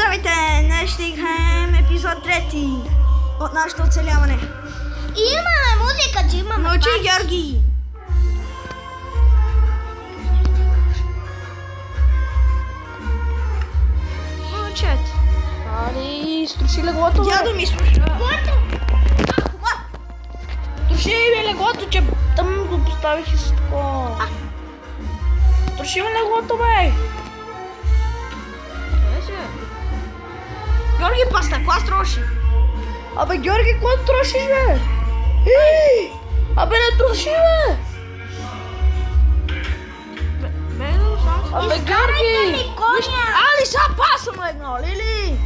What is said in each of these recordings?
Здравейте! Днес ще играем епизод 3 от нашето оцеляване. И имаме музика, че имаме. Научи, Георги! Момчет. Али, струши леглото, бе. Дядо ми слуша. Струши ми леглото, че там го поставих и с такова. Струши ми леглото, бе. Георги, паста, какво строши? Абе, Георги, какво трошиш, бе? Ей! Абе, не троши, бе. Абе, Георги! Ми коня! Али, сега па съм легнал, Лили!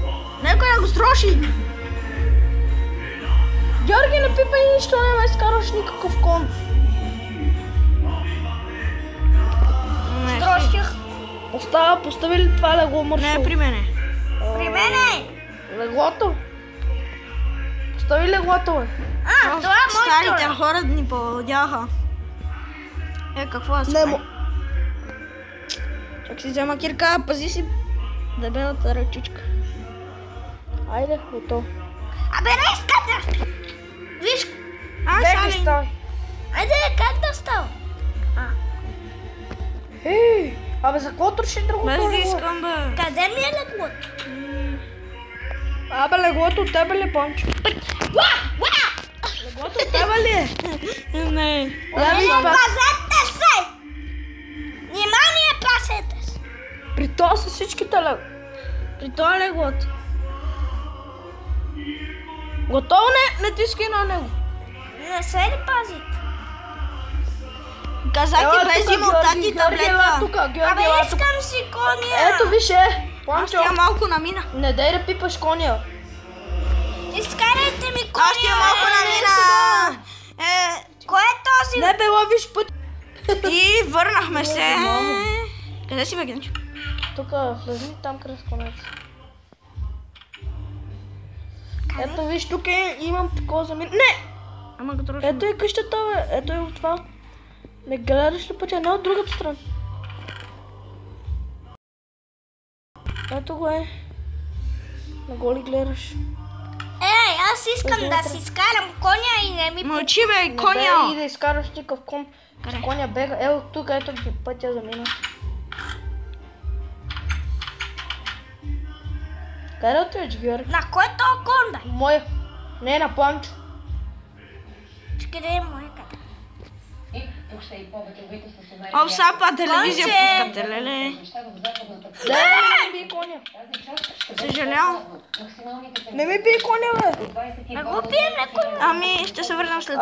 Некой да го строши! Георги, не пипай нищо, не ме изкараш никакъв кон. Троших. Постави ли това легло, Маршал? Не, при мене. При мене. Леглото? Постави леглото, бе. Това е Старите моето. хора ни поводяха. Какво да се Не, прави? Чак си взема кирка, пази си дебелата ръчичка. Айде, готово. Абе, не искате. Виж. Беги, ставай. Айде, как да става? Ей, абе, за какво троши другото Без да легло? искам, бе. Къде ми е леглото? Абе, леглото от тебе ли, Панчо? Леглото от тебе ли е? Не. Я виж, Пазете се! Внимание, пазете се! при това са всичките легло. При това леглото. Готово не? Не тискай на него. Не се ли пазите? Казах ти без имотати таблета. Георги, Абе, ела тук. искам си коня! Ето, виж, Аз Панчо. тя малко намина. Не дай да пипаш коня. Изкарайте ми коня! Аз тя малко намина. Кой е този? Не бе, ловиш път. И върнахме се. Мамо. Къде си, бе, Генчо? Тук влезни там кръс конец. Ето, виж, тук имам такова замин. Не! Ама го троши. Ето е къщата, бе. Ето е от това. Не гледаш ли пътя? Не от другата страна. Ето го е. Не го ли гледаш? Ей, аз искам да си изкарам коня и не ми... Мълчи, бе, Не бе, и коня. да изкараш никакъв кон. Къде? Коня бега. Ето тук, ето ги пътя замина. Къде отиваш, Георги? На кой е този кон, бе? Моя. Не, на Панчо. Къде е моя къде? О, сега па телевизия Конче! пускате, леле. Не ми би коня. Съжалявам. Не ми би коня, бе. Не го пием на коня. Ами, ще се върнем след